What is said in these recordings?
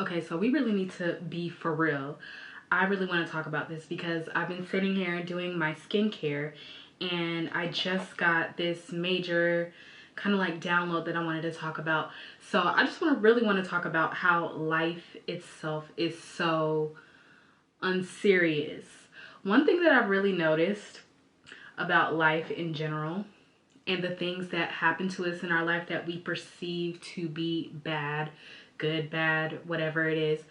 Okay, so we really need to be for real. I really want to talk about this because I've been sitting here doing my skincare and I just got this major kind of like download that I wanted to talk about. So I just really want to talk about how life itself is so unserious. One thing that I've really noticed about life in general and the things that happen to us in our life that we perceive to be bad, good, bad, whatever it is,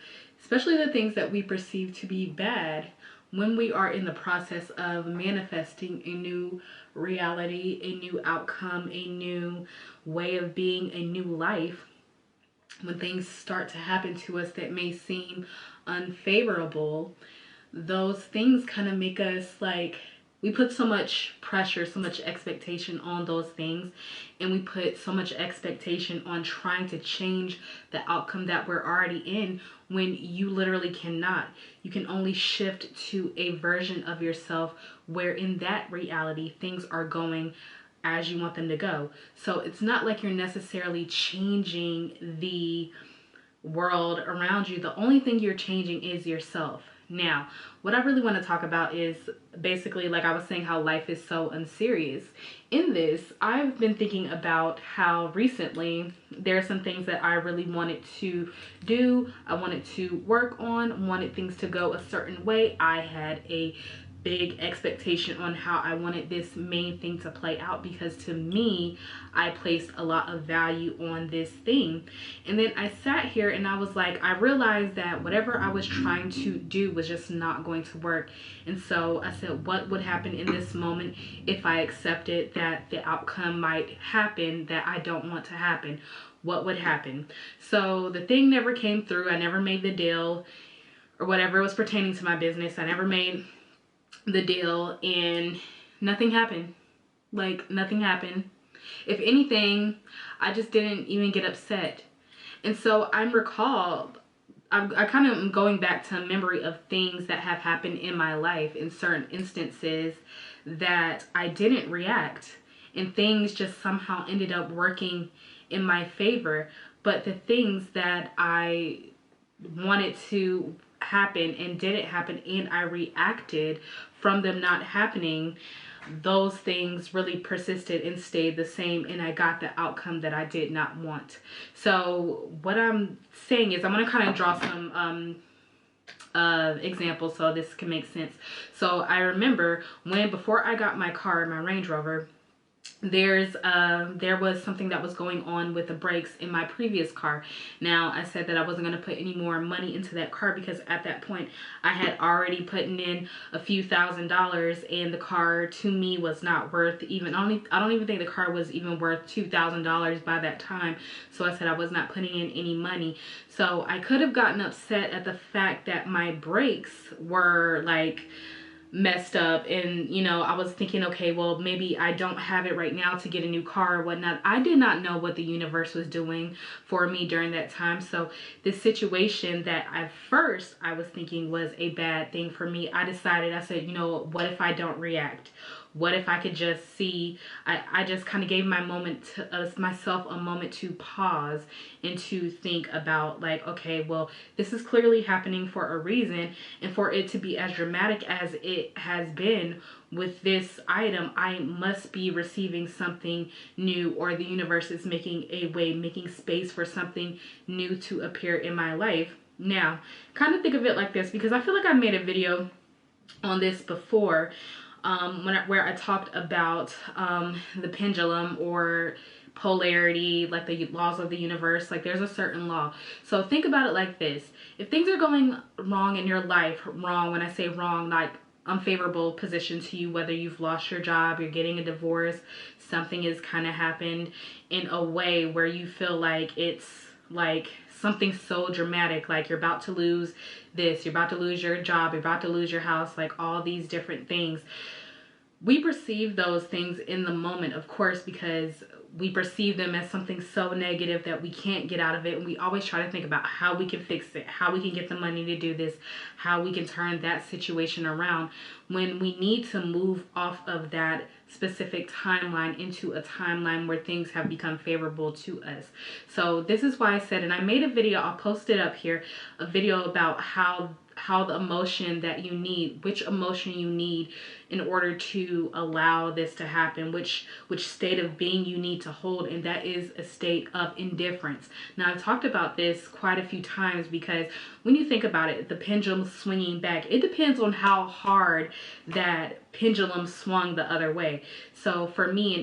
especially the things that we perceive to be bad, when we are in the process of manifesting a new reality, a new outcome, a new way of being, a new life, when things start to happen to us that may seem unfavorable, those things kind of make us like, we put so much pressure, so much expectation on those things, and we put so much expectation on trying to change the outcome that we're already in, when you literally cannot. You can only shift to a version of yourself where in that reality things are going as you want them to go. So it's not like you're necessarily changing the world around you. The only thing you're changing is yourself. Now, what I really want to talk about is basically, like I was saying, how life is so unserious. In this, I've been thinking about how recently there are some things that I really wanted to do. I wanted to work on, wanted things to go a certain way. I had a big expectation on how I wanted this main thing to play out, because to me, I placed a lot of value on this thing. And then I sat here and I was like, I realized that whatever I was trying to do was just not going to work. And so I said, what would happen in this moment if I accepted that the outcome might happen that I don't want to happen? What would happen? So the thing never came through. I never made the deal or whatever was pertaining to my business. I never made the deal and nothing happened. Like, nothing happened. If anything, I just didn't even get upset. And so I'm recalled, I kind of am going back to a memory of things that have happened in my life in certain instances that I didn't react, and things just somehow ended up working in my favor. But the things that I wanted to happen and didn't happen, and I reacted from them not happening, those things really persisted and stayed the same, and I got the outcome that I did not want. So what I'm saying is, I'm going to kind of draw some examples so this can make sense. So I remember before I got my car, my Range Rover, there was something that was going on with the brakes in my previous car. Now, I said that I wasn't going to put any more money into that car because at that point I had already put in a few $1,000s, and the car to me was not worth even, I don't even think the car was even worth $2,000 by that time. So I said I was not putting in any money. So I could have gotten upset at the fact that my brakes were like messed up, and I was thinking, okay, well, maybe I don't have it right now to get a new car or whatnot. I did not know what the universe was doing for me during that time. So this situation that at first I was thinking was a bad thing for me, I said, what if I don't react? What if I could just see? I just kind of gave myself a moment to pause and to think about, like, okay, well, this is clearly happening for a reason, and for it to be as dramatic as it has been with this item, I must be receiving something new, or the universe is making space for something new to appear in my life. Now, kind of think of it like this, because I feel like I made a video on this before, where I talked about the pendulum or polarity, like the laws of the universe. Like, there's a certain law. So think about it like this. If things are going wrong in your life, wrong, when I say wrong, like unfavorable position to you, whether you've lost your job, you're getting a divorce, something has kind of happened in a way where you feel like it's like something so dramatic, like you're about to lose this, you're about to lose your job, you're about to lose your house, like all these different things. We perceive those things in the moment, of course, because we perceive them as something so negative that we can't get out of it. And we always try to think about how we can fix it, how we can get the money to do this, how we can turn that situation around, when we need to move off of that specific timeline into a timeline where things have become favorable to us. So this is why I said, and I made a video, I'll post it up here, a video about how the emotion that you need, which emotion you need in order to allow this to happen, which state of being you need to hold, and that is a state of indifference. Now, I've talked about this quite a few times because when you think about it, the pendulum swinging back, it depends on how hard that pendulum swung the other way. So for me,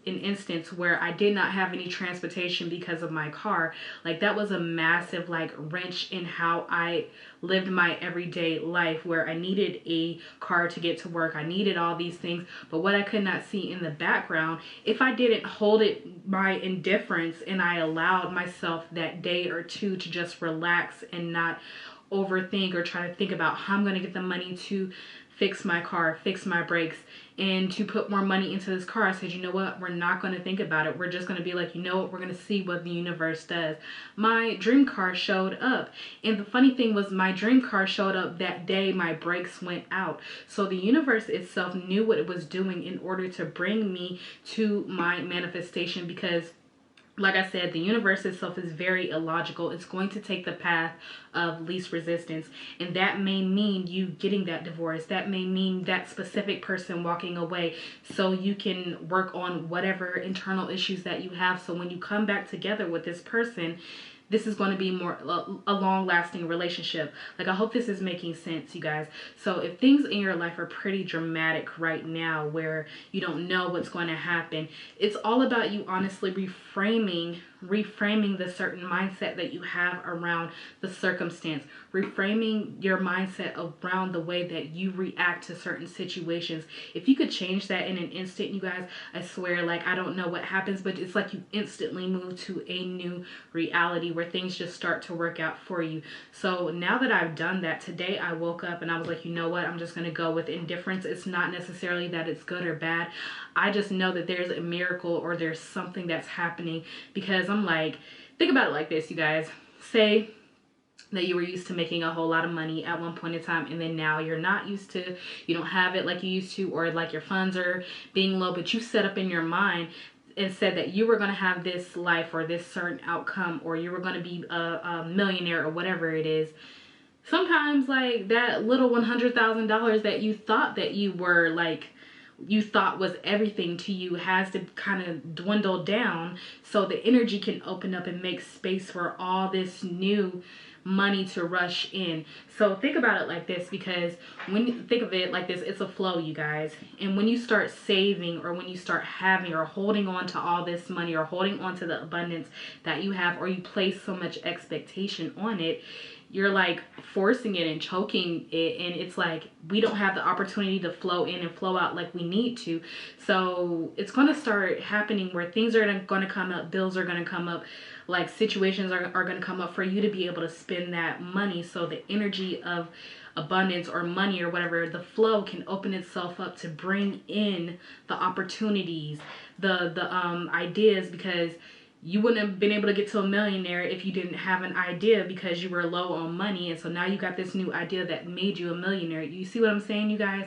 an instance where I did not have any transportation because of my car, like that was a massive like wrench in how I lived my everyday life, where I needed a car to get to work. I needed all these things, but what I could not see in the background, if I didn't hold it my indifference and I allowed myself that day or two to just relax and not overthink or try to think about how I'm going to get the money to fix my car, fix my brakes, and to put more money into this car, I said, you know what, we're not going to think about it. We're just going to be like, you know what, we're going to see what the universe does. My dream car showed up. And the funny thing was, my dream car showed up that day my brakes went out. So the universe itself knew what it was doing in order to bring me to my manifestation, because like I said, the universe itself is very illogical. It's going to take the path of least resistance. And that may mean you getting that divorce. That may mean that specific person walking away so you can work on whatever internal issues that you have. So when you come back together with this person, this is going to be more a long-lasting relationship. Like, I hope this is making sense, you guys. So if things in your life are pretty dramatic right now, where you don't know what's going to happen, it's all about you honestly reframing the certain mindset that you have around the circumstance, reframing your mindset around the way that you react to certain situations. If you could change that in an instant, you guys, I swear, like, I don't know what happens, but it's like you instantly move to a new reality where things just start to work out for you. So now that I've done that, today I woke up and I was like, you know what, I'm just going to go with indifference. It's not necessarily that it's good or bad. I just know that there's a miracle or there's something that's happening, because I'm like, think about it like this, you guys. Say that you were used to making a whole lot of money at one point in time, and then now you're not used to, you don't have it like you used to, or like your funds are being low, but you set up in your mind and said that you were going to have this life or this certain outcome, or you were going to be a millionaire or whatever it is. Sometimes like that little $100,000 that you thought that you were, like, you thought was everything to you, has to kind of dwindle down so the energy can open up and make space for all this new money to rush in. So think about it like this, because when you think of it like this, it's a flow, you guys. And when you start saving, or when you start having or holding on to all this money, or holding on to the abundance that you have, or you place so much expectation on it, you're like forcing it and choking it, and it's like we don't have the opportunity to flow in and flow out like we need to. So it's going to start happening where things are going to come up, bills are going to come up, like situations are going to come up for you to be able to spend that money. So the energy of abundance or money or whatever, the flow can open itself up to bring in the opportunities, the ideas, because you wouldn't have been able to get to a millionaire if you didn't have an idea, because you were low on money. And so now you got this new idea that made you a millionaire. You see what I'm saying, you guys?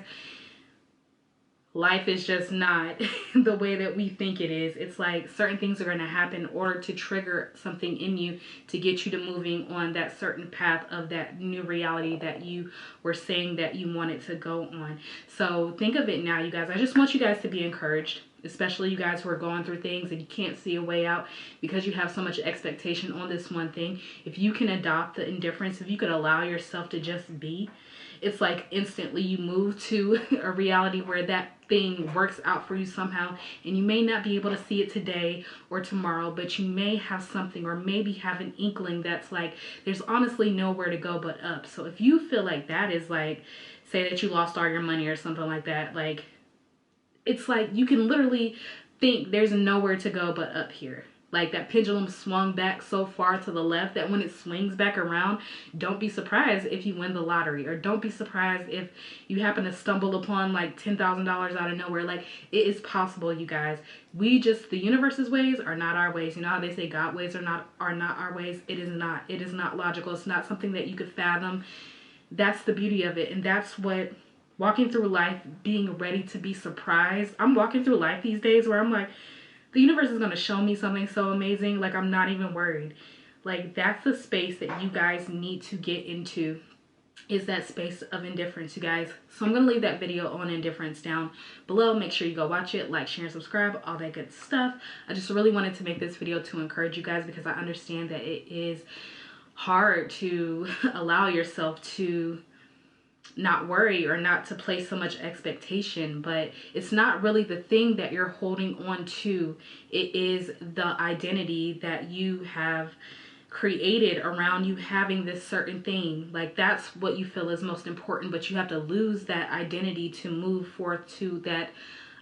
Life is just not the way that we think it is. It's like certain things are going to happen in order to trigger something in you to get you to moving on that certain path of that new reality that you were saying that you wanted to go on. So think of it now, you guys. I just want you guys to be encouraged, especially you guys who are going through things and you can't see a way out because you have so much expectation on this one thing. If you can adopt the indifference, if you could allow yourself to just be, it's like instantly you move to a reality where that thing works out for you somehow. And you may not be able to see it today or tomorrow, but you may have something, or maybe have an inkling that's like, there's honestly nowhere to go but up. So if you feel like that is like, say that you lost all your money or something like that, like, it's like you can literally think there's nowhere to go but up here. Like that pendulum swung back so far to the left that when it swings back around, don't be surprised if you win the lottery, or don't be surprised if you happen to stumble upon like $10,000 out of nowhere. Like, it is possible, you guys. The universe's ways are not our ways. You know how they say God ways are not our ways? It is not. It is not logical. It's not something that you could fathom. That's the beauty of it. And that's what walking through life being ready to be surprised. I'm walking through life these days where I'm like, the universe is going to show me something so amazing. Like, I'm not even worried. Like, that's the space that you guys need to get into, is that space of indifference, you guys. So I'm going to leave that video on indifference down below. Make sure you go watch it, like, share, and subscribe, all that good stuff. I just really wanted to make this video to encourage you guys, because I understand that it is hard to allow yourself to not worry or not to place so much expectation, but it's not really the thing that you're holding on to. It is the identity that you have created around you having this certain thing. Like, that's what you feel is most important, but you have to lose that identity to move forth to that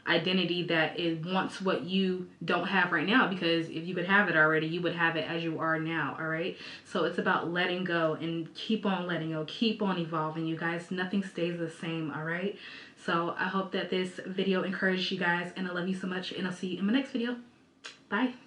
identity that it wants what you don't have right now, because if you could have it already, you would have it as you are now. All right, so it's about letting go and keep on letting go, keep on evolving, you guys. Nothing stays the same. All right, so I hope that this video encouraged you guys, and I love you so much, and I'll see you in my next video. Bye.